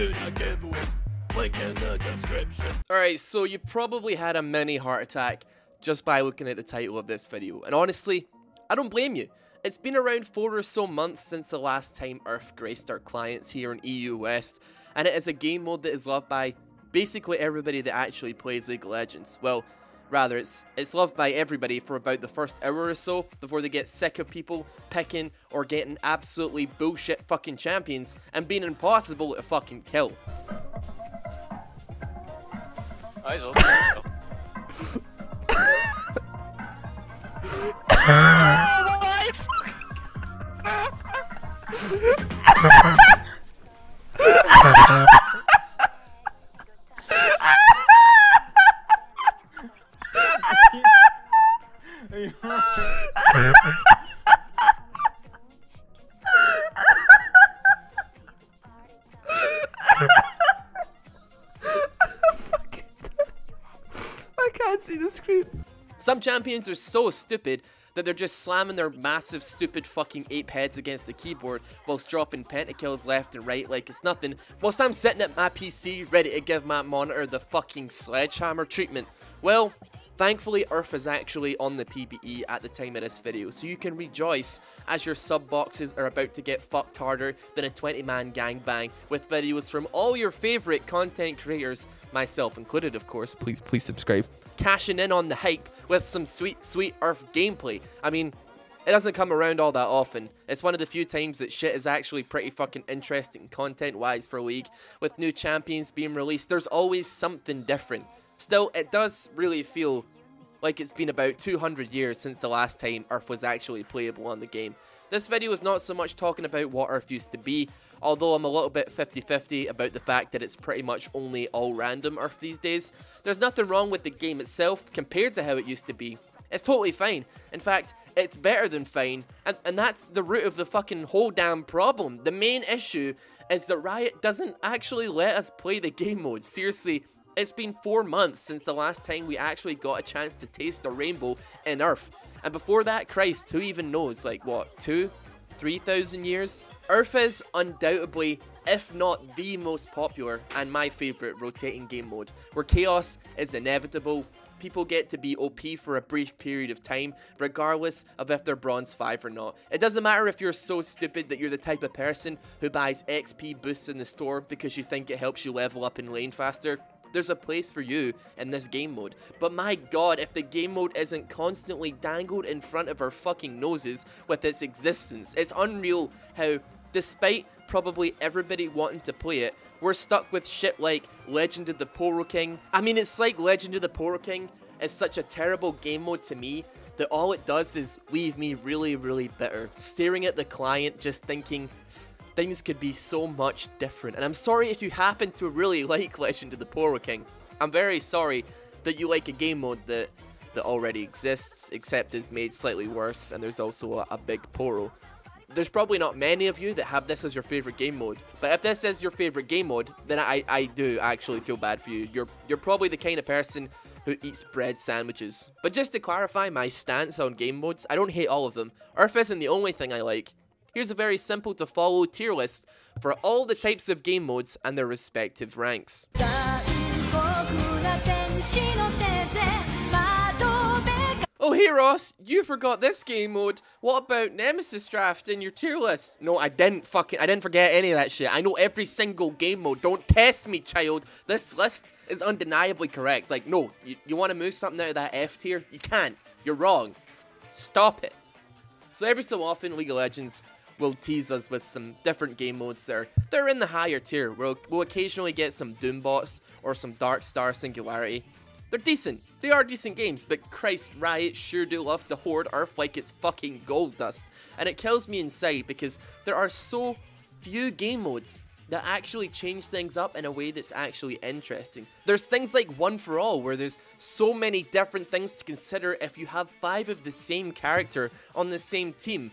a giveaway. Link in the description. Alright, so you probably had a mini heart attack just by looking at the title of this video. And honestly, I don't blame you. It's been around 4 or so months since the last time Earth graced our clients here in EU West, and it is a game mode that is loved by basically everybody that actually plays League of Legends. Well, rather, it's loved by everybody for about the first hour or so before they get sick of people picking or getting absolutely bullshit fucking champions and being impossible to fucking kill. Eyes open. I can't see the screen. Some champions are so stupid that they're just slamming their massive stupid fucking ape heads against the keyboard whilst dropping pentakills left and right like it's nothing, whilst I'm sitting at my PC ready to give my monitor the fucking sledgehammer treatment. Well, thankfully Earth is actually on the PBE at the time of this video, so you can rejoice as your sub boxes are about to get fucked harder than a 20-man gangbang with videos from all your favourite content creators, myself included of course, please subscribe, cashing in on the hype with some sweet Earth gameplay. I mean, it doesn't come around all that often. It's one of the few times that shit is actually pretty fucking interesting content-wise for League. With new champions being released, there's always something different. Still, it does really feel like it's been about 200 years since the last time Earth was actually playable on the game. This video is not so much talking about what Earth used to be, although I'm a little bit 50-50 about the fact that it's pretty much only all random Earth these days. There's nothing wrong with the game itself compared to how it used to be. It's totally fine. In fact, it's better than fine, and that's the root of the fucking whole damn problem. The main issue is that Riot doesn't actually let us play the game mode. Seriously, it's been 4 months since the last time we actually got a chance to taste a rainbow in Earth. And before that, Christ, who even knows, like what, 2,000-3,000 years? Earth is undoubtedly, if not the most popular and my favourite rotating game mode, where chaos is inevitable. People get to be OP for a brief period of time, regardless of if they're bronze 5 or not. It doesn't matter if you're so stupid that you're the type of person who buys XP boosts in the store because you think it helps you level up in lane faster. There's a place for you in this game mode. But my god, if the game mode isn't constantly dangled in front of our fucking noses with its existence. It's unreal how, despite probably everybody wanting to play it, we're stuck with shit like Legend of the Poro King. I mean, it's like Legend of the Poro King is such a terrible game mode to me that all it does is leave me really, really bitter. Staring at the client, just thinking things could be so much different. And I'm sorry if you happen to really like Legend of the Poro King. I'm very sorry that you like a game mode that already exists, except is made slightly worse, and there's also a big Poro. There's probably not many of you that have this as your favourite game mode, but if this is your favourite game mode, then I do actually feel bad for you. You're probably the kind of person who eats bread sandwiches. But just to clarify my stance on game modes, I don't hate all of them. Earth isn't the only thing I like. Here's a very simple to follow tier list for all the types of game modes and their respective ranks. Oh hey Ross, you forgot this game mode. What about Nemesis Draft in your tier list? No, I didn't forget any of that shit. I know every single game mode. Don't test me, child. This list is undeniably correct. Like, no, you want to move something out of that F tier? You can't. You're wrong. Stop it. So every so often, League of Legends will tease us with some different game modes they're in the higher tier. We'll occasionally get some Doom bots or some Dark Star Singularity. They're decent. They are decent games, but Christ, Riot sure do love to hoard Earth like it's fucking gold dust. And it kills me inside because there are so few game modes that actually change things up in a way that's actually interesting. There's things like One for All, where there's so many different things to consider if you have 5 of the same character on the same team.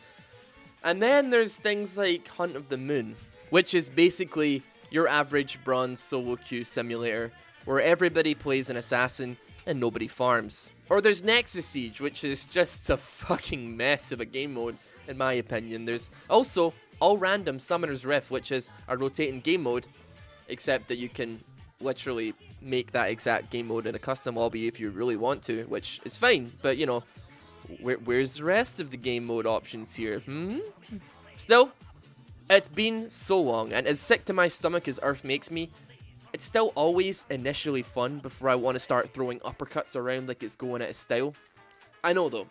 And then there's things like Hunt of the Moon, which is basically your average bronze solo queue simulator, where everybody plays an assassin and nobody farms. Or there's Nexus Siege, which is just a fucking mess of a game mode, in my opinion. There's also All Random Summoner's Rift, which is a rotating game mode except that you can literally make that exact game mode in a custom lobby if you really want to, which is fine, but you know, where's the rest of the game mode options here? Still, it's been so long, and as sick to my stomach as Earth makes me, it's still always initially fun before I want to start throwing uppercuts around like it's going out of style. I know though.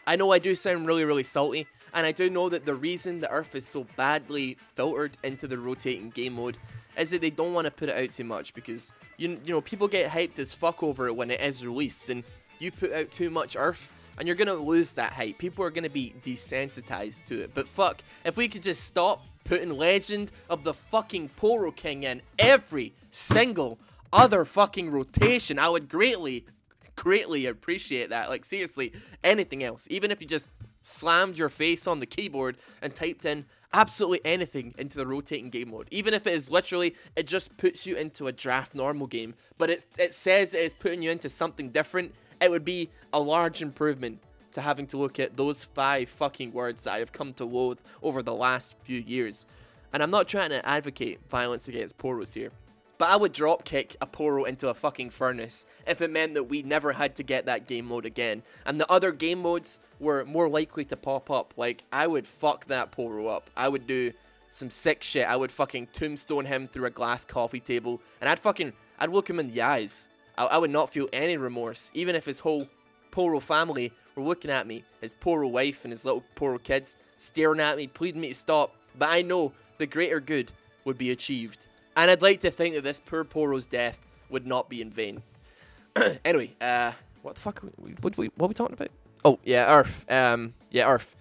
I know I do sound really, really salty, and I do know that the reason the Earth is so badly filtered into the rotating game mode is that they don't want to put it out too much, because you know, people get hyped as fuck over it when it is released, and you put out too much Earth and you're gonna lose that hype. People are gonna be desensitized to it. But fuck, if we could just stop putting Legend of the fucking Poro King in every single other fucking rotation, I would greatly appreciate that. Like, seriously, anything else, even if you just slammed your face on the keyboard and typed in absolutely anything into the rotating game mode, even if it is literally, it just puts you into a draft normal game, but it says it is putting you into something different, it would be a large improvement to having to look at those 5 fucking words that I have come to loathe over the last few years. And I'm not trying to advocate violence against Poros here, but I would drop kick a Poro into a fucking furnace if it meant that we never had to get that game mode again, and the other game modes were more likely to pop up. Like, I would fuck that Poro up. I would do some sick shit. I would fucking tombstone him through a glass coffee table, and I'd look him in the eyes. I would not feel any remorse, even if his whole Poro family were looking at me, his Poro wife and his little Poro kids staring at me, pleading me to stop. But I know the greater good would be achieved, and I'd like to think that this poor Poro's death would not be in vain. Anyway, what the fuck? What are we talking about? Oh yeah, Earth. Yeah, Earth.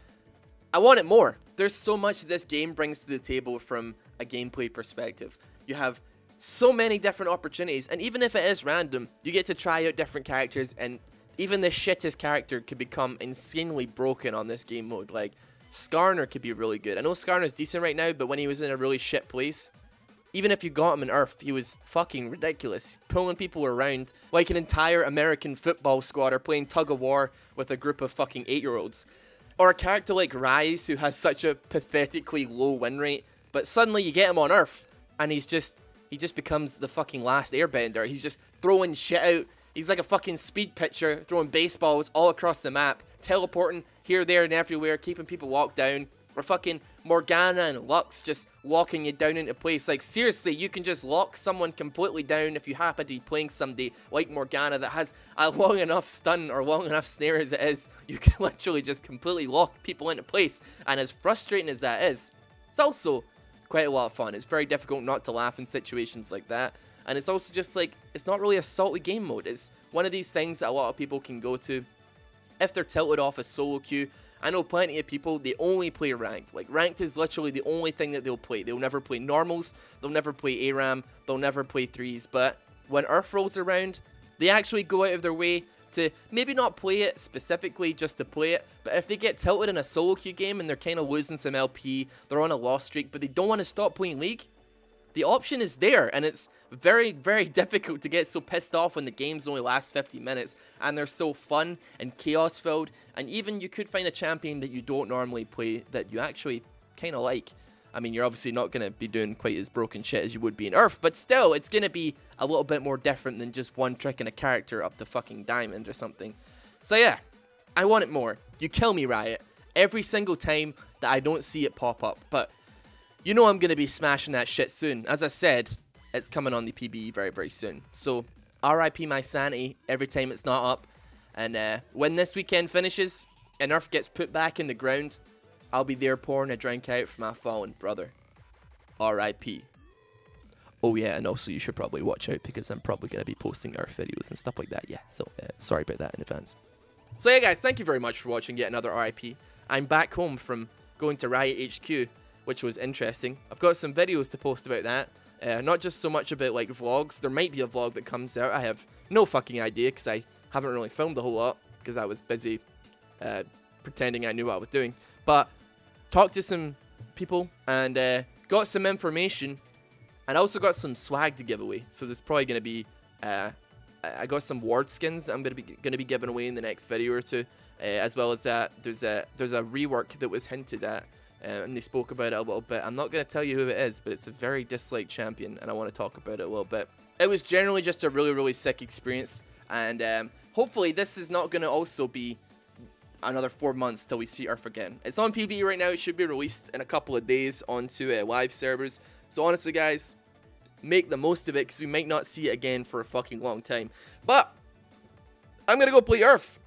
I want it more. There's so much this game brings to the table from a gameplay perspective. You have so many different opportunities, and even if it is random, you get to try out different characters, and even the shittest character could become insanely broken on this game mode. Like, Skarner could be really good. I know Skarner's decent right now, but when he was in a really shit place, even if you got him in Earth, he was fucking ridiculous, pulling people around like an entire American football squad or playing tug-of-war with a group of fucking 8-year-olds. Or a character like Rise, who has such a pathetically low win rate, but suddenly you get him on Earth, and he just becomes the fucking last airbender. He's just throwing shit out. He's like a fucking speed pitcher, throwing baseballs all across the map, teleporting here, there, and everywhere, keeping people walk down. Or fucking Morgana and Lux just locking you down into place. Like, seriously, you can just lock someone completely down if you happen to be playing somebody like Morgana that has a long enough stun or long enough snare as it is. You can literally just completely lock people into place. And as frustrating as that is, it's also quite a lot of fun. It's very difficult not to laugh in situations like that. And it's also just like, it's not really a salty game mode. It's one of these things that a lot of people can go to if they're tilted off a solo queue. I know plenty of people, they only play ranked. Like, ranked is literally the only thing that they'll play. They'll never play normals, they'll never play ARAM, they'll never play threes. But when Earth rolls around, they actually go out of their way to maybe not play it specifically just to play it, but if they get tilted in a solo queue game and they're kind of losing some LP, they're on a loss streak, but they don't want to stop playing League, the option is there, and it's very, very difficult to get so pissed off when the games only last 50 minutes, and they're so fun and chaos-filled, and even you could find a champion that you don't normally play that you actually kind of like. I mean, you're obviously not going to be doing quite as broken shit as you would be in Earth, but still, it's going to be a little bit more different than just one trick and a character up to fucking Diamond or something. So yeah, I want it more. You kill me, Riot, every single time that I don't see it pop up, but you know I'm going to be smashing that shit soon. As I said, it's coming on the PBE very, very soon. So, RIP my sanity every time it's not up. And when this weekend finishes and Earth gets put back in the ground, I'll be there pouring a drink out for my fallen brother. RIP. Oh yeah, and also you should probably watch out because I'm probably going to be posting Earth videos and stuff like that. Yeah, so sorry about that in advance. So yeah guys, thank you very much for watching yet another RIP. I'm back home from going to Riot HQ, which was interesting. I've got some videos to post about that. Not just so much about like vlogs. There might be a vlog that comes out. I have no fucking idea because I haven't really filmed a whole lot because I was busy pretending I knew what I was doing. But talked to some people and got some information, and I also got some swag to give away. So there's probably going to be I got some ward skins I'm going to be giving away in the next video or two, as well as that there's a rework that was hinted at and they spoke about it a little bit. I'm not going to tell you who it is, but it's a very disliked champion, and I want to talk about it a little bit. It was generally just a really, really sick experience, and hopefully this is not going to also be another 4 months till we see Earth again. It's on PB right now. It should be released in a couple of days onto live servers. So honestly, guys, make the most of it, because we might not see it again for a fucking long time. But I'm going to go play Earth.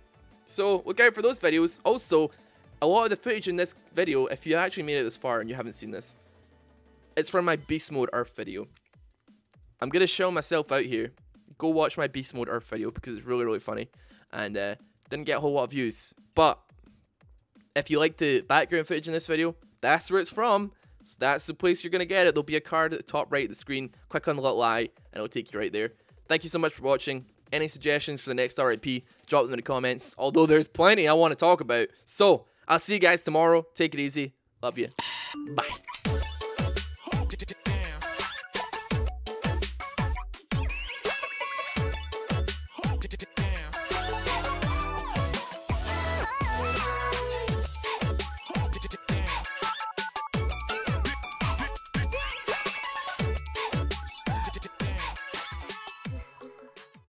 So look out for those videos. Also, a lot of the footage in this video, if you actually made it this far and you haven't seen this, it's from my Beast Mode Earth video. I'm going to show myself out here. Go watch my Beast Mode Earth video, because it's really, really funny. And didn't get a whole lot of views. But if you like the background footage in this video, that's where it's from. So that's the place you're going to get it. There'll be a card at the top right of the screen. Click on the little eye, and it'll take you right there. Thank you so much for watching. Any suggestions for the next RIP, drop them in the comments. Although there's plenty I want to talk about. So, I'll see you guys tomorrow. Take it easy. Love you. Bye.